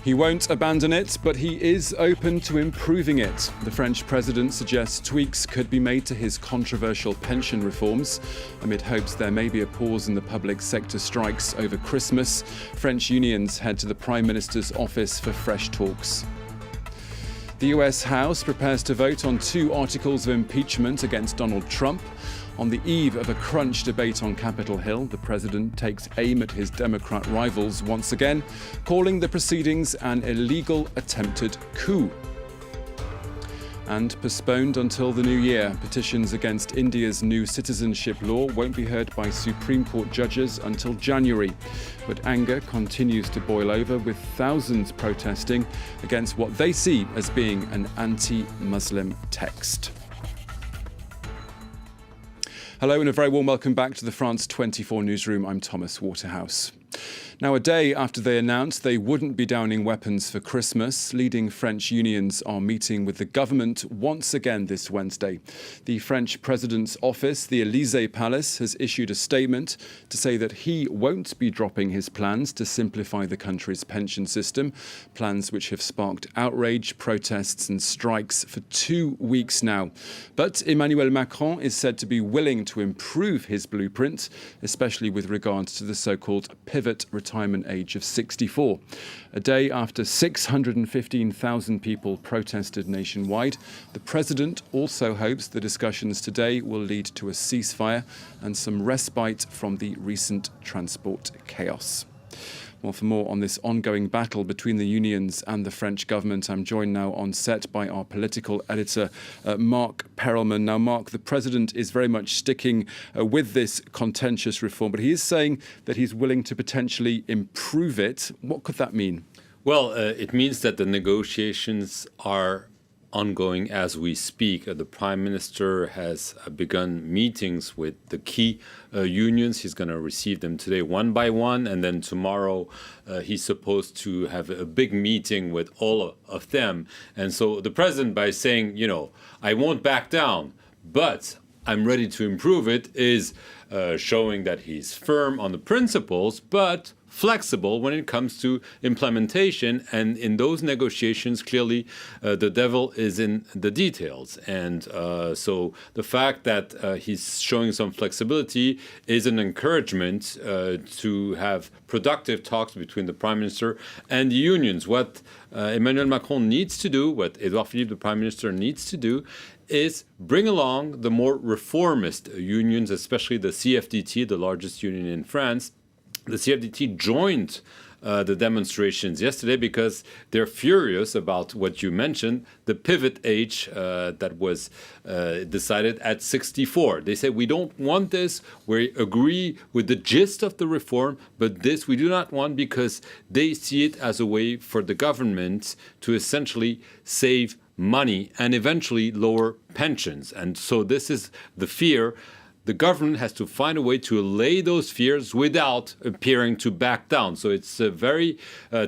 He won't abandon it, but he is open to improving it. The French president suggests tweaks could be made to his controversial pension reforms. Amid hopes there may be a pause in the public sector strikes over Christmas, French unions head to the Prime Minister's office for fresh talks. The US House prepares to vote on 2 articles of impeachment against Donald Trump. On the eve of a crunch debate on Capitol Hill, the president takes aim at his Democrat rivals once again, calling the proceedings an illegal attempted coup. And postponed until the new year, petitions against India's new citizenship law won't be heard by Supreme Court judges until January. But anger continues to boil over, with thousands protesting against what they see as being an anti-Muslim text. Hello and a very warm welcome back to the France 24 newsroom. I'm Thomas Waterhouse. Now, a day after they announced they wouldn't be downing weapons for Christmas, leading French unions are meeting with the government once again this Wednesday. The French president's office, the Élysée Palace, has issued a statement to say that he won't be dropping his plans to simplify the country's pension system, plans which have sparked outrage, protests and strikes for 2 weeks now. But Emmanuel Macron is said to be willing to improve his blueprint, especially with regards to the so-called pivot retirement age of 64. A day after 615,000 people protested nationwide, the president also hopes the discussions today will lead to a ceasefire and some respite from the recent transport chaos. Well, for more on this ongoing battle between the unions and the French government, I'm joined now on set by our political editor, Mark Perelman. Now, Mark, the president is very much sticking with this contentious reform, but he is saying that he's willing to potentially improve it. What could that mean? Well, it means that the negotiations are ongoing as we speak. The Prime Minister has begun meetings with the key unions. He's going to receive them today one by one, and then tomorrow he's supposed to have a big meeting with all of them. And so the president, by saying, I won't back down, but I'm ready to improve it, is showing that he's firm on the principles, but flexible when it comes to implementation. And in those negotiations, clearly, the devil is in the details. And so the fact that he's showing some flexibility is an encouragement to have productive talks between the Prime Minister and the unions. What Emmanuel Macron needs to do, what Edouard Philippe, the Prime Minister, needs to do, is bring along the more reformist unions, especially the CFDT, the largest union in France. The CFDT joined the demonstrations yesterday because they're furious about what you mentioned, the pivot age that was decided at 64. They say, we don't want this. We agree with the gist of the reform, but this we do not want because they see it as a way for the government to essentially save money and eventually lower pensions. And so this is the fear. The government has to find a way to allay those fears without appearing to back down. So it's a very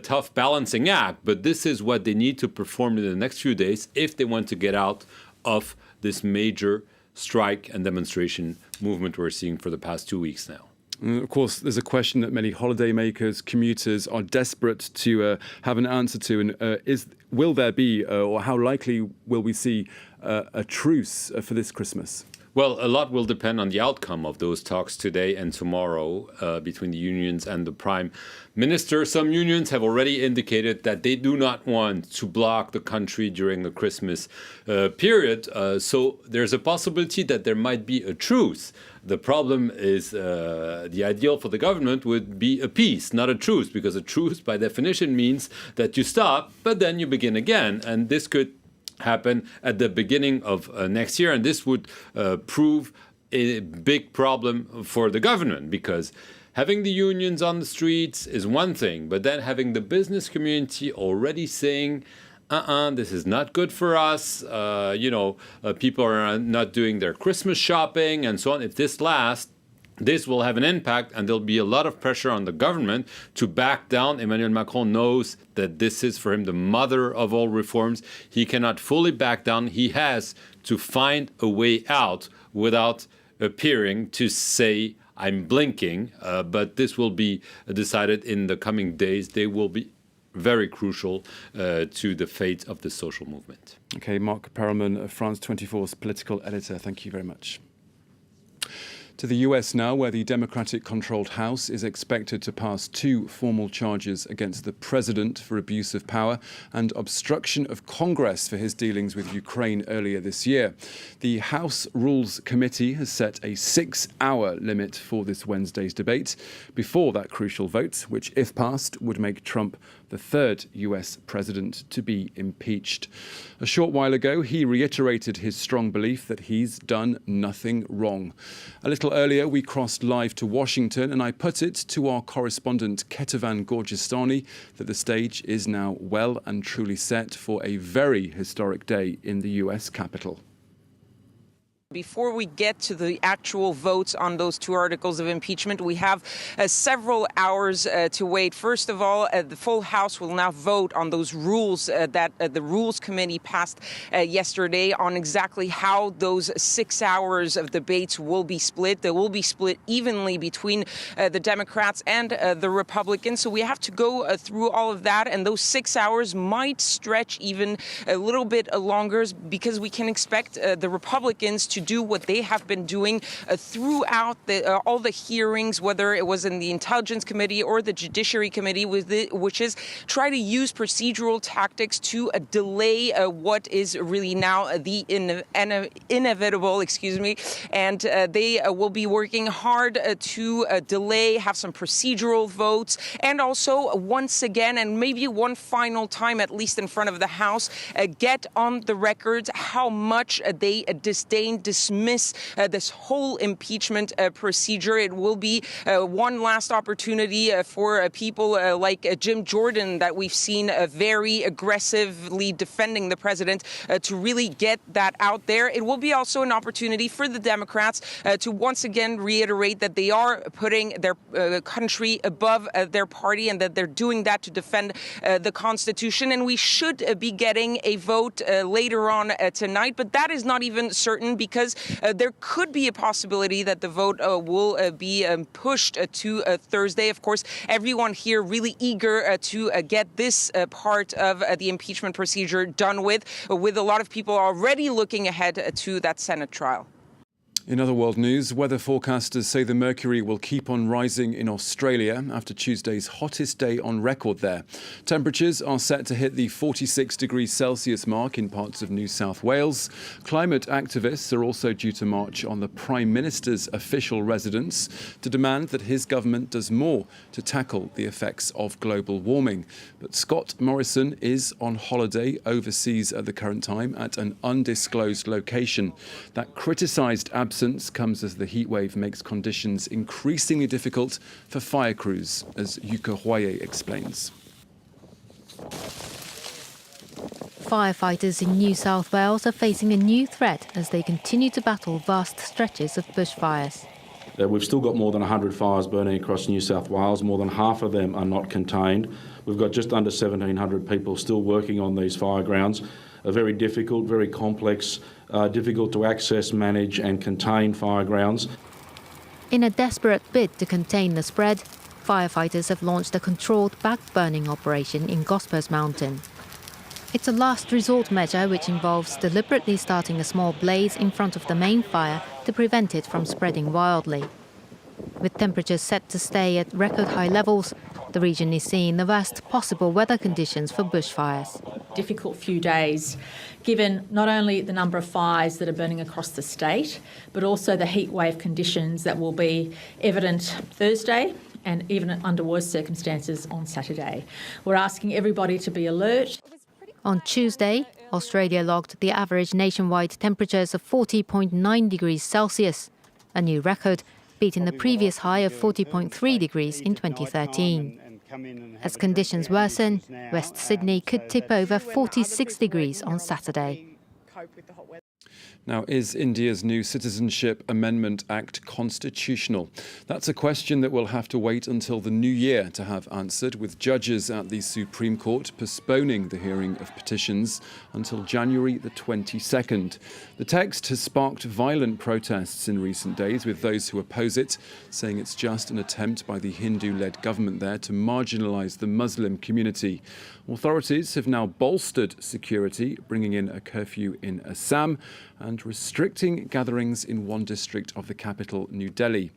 tough balancing act, but this is what they need to perform in the next few days if they want to get out of this major strike and demonstration movement we're seeing for the past 2 weeks now. And of course, there's a question that many holidaymakers, commuters are desperate to have an answer to. And will there be, or how likely will we see a truce for this Christmas? Well, a lot will depend on the outcome of those talks today and tomorrow between the unions and the Prime Minister. Some unions have already indicated that they do not want to block the country during the Christmas period. So there's a possibility that there might be a truce. The problem is the ideal for the government would be a peace, not a truce, because a truce by definition means that you stop, but then you begin again. And this could happen at the beginning of next year. And this would prove a big problem for the government, because having the unions on the streets is one thing, but then having the business community already saying, this is not good for us, people are not doing their Christmas shopping and so on. If this lasts, this will have an impact, and there'll be a lot of pressure on the government to back down. Emmanuel Macron knows that this is, for him, the mother of all reforms. He cannot fully back down. He has to find a way out without appearing to say, I'm blinking. But this will be decided in the coming days. They will be very crucial to the fate of the social movement. Okay, Mark Perelman, France 24's political editor, thank you very much. To the US now, where the Democratic-controlled House is expected to pass 2 formal charges against the president for abuse of power and obstruction of Congress for his dealings with Ukraine earlier this year. The House Rules Committee has set a 6-hour limit for this Wednesday's debate before that crucial vote, which, if passed, would make Trump the 3rd US president to be impeached. A short while ago, he reiterated his strong belief that he's done nothing wrong. A little earlier, we crossed live to Washington, and I put it to our correspondent Ketavan Gorgistani that the stage is now well and truly set for a very historic day in the US Capitol. Before we get to the actual votes on those 2 articles of impeachment, we have several hours to wait. First of all, the full House will now vote on those rules that the Rules Committee passed yesterday on exactly how those 6 hours of debates will be split. They will be split evenly between the Democrats and the Republicans. So we have to go through all of that, and those 6 hours might stretch even a little bit longer because we can expect the Republicans to do what they have been doing throughout all the hearings, whether it was in the Intelligence Committee or the Judiciary Committee, which is try to use procedural tactics to delay what is really now the inevitable, and they will be working hard to delay, have some procedural votes, and also once again, and maybe one final time, at least in front of the House, get on the record how much they dismiss this whole impeachment procedure. It will be one last opportunity for people like Jim Jordan that we've seen very aggressively defending the president to really get that out there. It will be also an opportunity for the Democrats to once again reiterate that they are putting their country above their party and that they're doing that to defend the Constitution. And we should be getting a vote later on tonight, but that is not even certain because there could be a possibility that the vote will be pushed to Thursday. Of course, everyone here really eager to get this part of the impeachment procedure done with a lot of people already looking ahead to that Senate trial. In other world news, weather forecasters say the mercury will keep on rising in Australia after Tuesday's hottest day on record there. Temperatures are set to hit the 46 degrees Celsius mark in parts of New South Wales. Climate activists are also due to march on the Prime Minister's official residence to demand that his government does more to tackle the effects of global warming. But Scott Morrison is on holiday overseas at the current time at an undisclosed location. That criticised absence comes as the heatwave makes conditions increasingly difficult for fire crews, as Yuka Hoye explains. Firefighters in New South Wales are facing a new threat as they continue to battle vast stretches of bushfires. We've still got more than 100 fires burning across New South Wales. More than half of them are not contained. We've got just under 1,700 people still working on these fire grounds. A very difficult, very complex, difficult to access, manage and contain fire grounds. In a desperate bid to contain the spread, firefighters have launched a controlled back-burning operation in Gospers Mountain. It's a last resort measure which involves deliberately starting a small blaze in front of the main fire to prevent it from spreading wildly. With temperatures set to stay at record high levels, the region is seeing the worst possible weather conditions for bushfires. Difficult few days, given not only the number of fires that are burning across the state, but also the heat wave conditions that will be evident Thursday and even under worse circumstances on Saturday. We're asking everybody to be alert. On Tuesday, Australia logged the average nationwide temperatures of 40.9 degrees Celsius, a new record, beating the previous high of 40.3 degrees in 2013. As conditions worsen, West Sydney could tip over 46 degrees on Saturday. Now, is India's new Citizenship Amendment Act constitutional? That's a question that we'll have to wait until the new year to have answered, with judges at the Supreme Court postponing the hearing of petitions until January the 22nd. The text has sparked violent protests in recent days, with those who oppose it saying it's just an attempt by the Hindu-led government there to marginalise the Muslim community. Authorities have now bolstered security, bringing in a curfew in Assam and restricting gatherings in one district of the capital, New Delhi.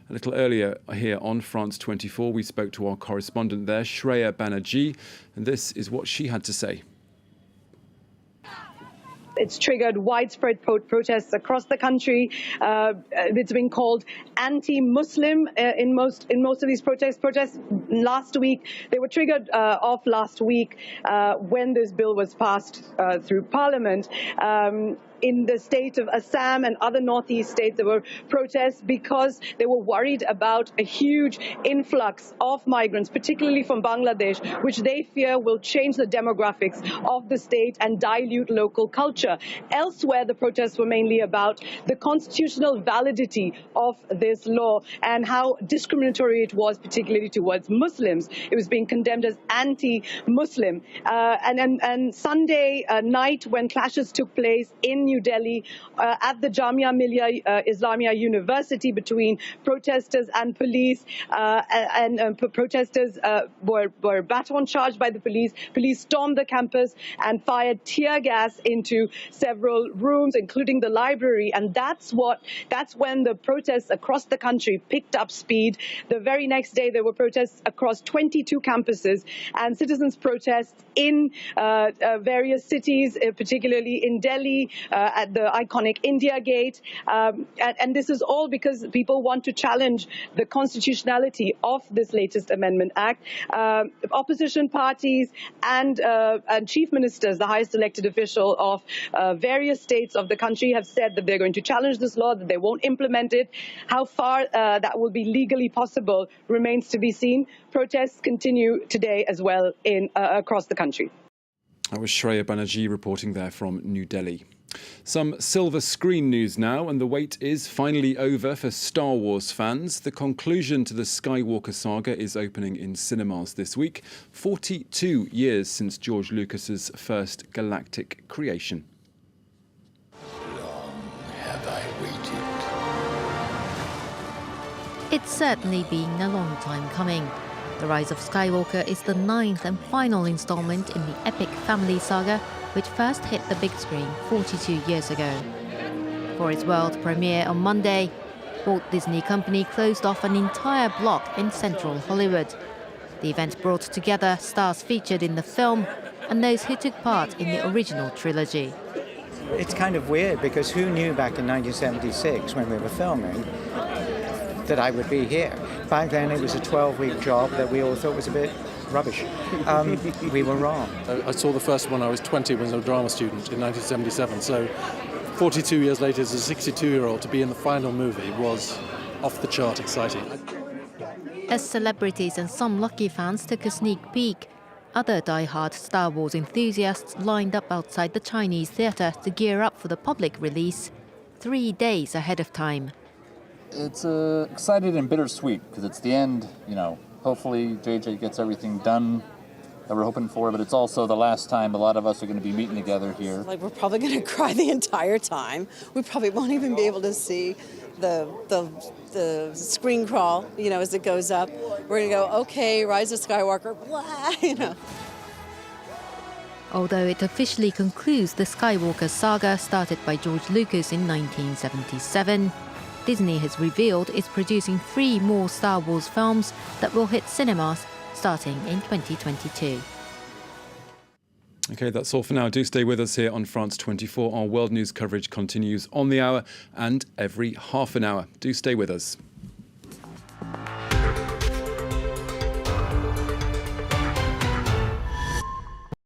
A little earlier here on France 24, we spoke to our correspondent there, Shreya Banerjee, and this is what she had to say. It's triggered widespread protests across the country. It's been called anti-Muslim in most of these protests. Last week, they were triggered off last week when this bill was passed through Parliament. In the state of Assam and other northeast states, there were protests because they were worried about a huge influx of migrants, particularly from Bangladesh, which they fear will change the demographics of the state and dilute local culture. Elsewhere, the protests were mainly about the constitutional validity of this law and how discriminatory it was, particularly towards Muslims. It was being condemned as anti-Muslim. And Sunday night, when clashes took place in New Delhi at the Jamia Millia Islamia University between protesters and police, protesters were baton charged by the police. Police stormed the campus and fired tear gas into several rooms, including the library. And that's when the protests across the country picked up speed. The very next day, there were protests across 22 campuses and citizens' protests in various cities, particularly in Delhi, at the iconic India Gate. And this is all because people want to challenge the constitutionality of this latest Amendment Act. Opposition parties and chief ministers, the highest elected official of various states of the country, have said that they're going to challenge this law, that they won't implement it. How far that will be legally possible remains to be seen. Protests continue today as well across the country. That was Shreya Banerjee reporting there from New Delhi. Some silver screen news now, and the wait is finally over for Star Wars fans. The conclusion to the Skywalker saga is opening in cinemas this week, 42 years since George Lucas's first galactic creation. Long have I waited. It's certainly been a long time coming. The Rise of Skywalker is the 9th and final installment in the epic family saga, which first hit the big screen 42 years ago. For its world premiere on Monday, Walt Disney Company closed off an entire block in central Hollywood. The event brought together stars featured in the film and those who took part in the original trilogy. It's kind of weird because who knew back in 1976 when we were filming that I would be here? Back then it was a 12-week job that we all thought was a bit rubbish. We were wrong. I saw the first one, I was 20 when I was a drama student in 1977, so 42 years later as a 62-year-old to be in the final movie was off-the-chart exciting. As celebrities and some lucky fans took a sneak peek, other die-hard Star Wars enthusiasts lined up outside the Chinese theatre to gear up for the public release 3 days ahead of time. It's excited and bittersweet because it's the end, hopefully JJ gets everything done that we're hoping for, but it's also the last time a lot of us are going to be meeting together here. We're probably going to cry the entire time. We probably won't even be able to see the screen crawl, as it goes up. We're going to go, okay, Rise of Skywalker, blah, Although it officially concludes the Skywalker saga started by George Lucas in 1977, Disney has revealed it's producing 3 more Star Wars films that will hit cinemas starting in 2022. OK, that's all for now. Do stay with us here on France 24. Our world news coverage continues on the hour and every half an hour. Do stay with us.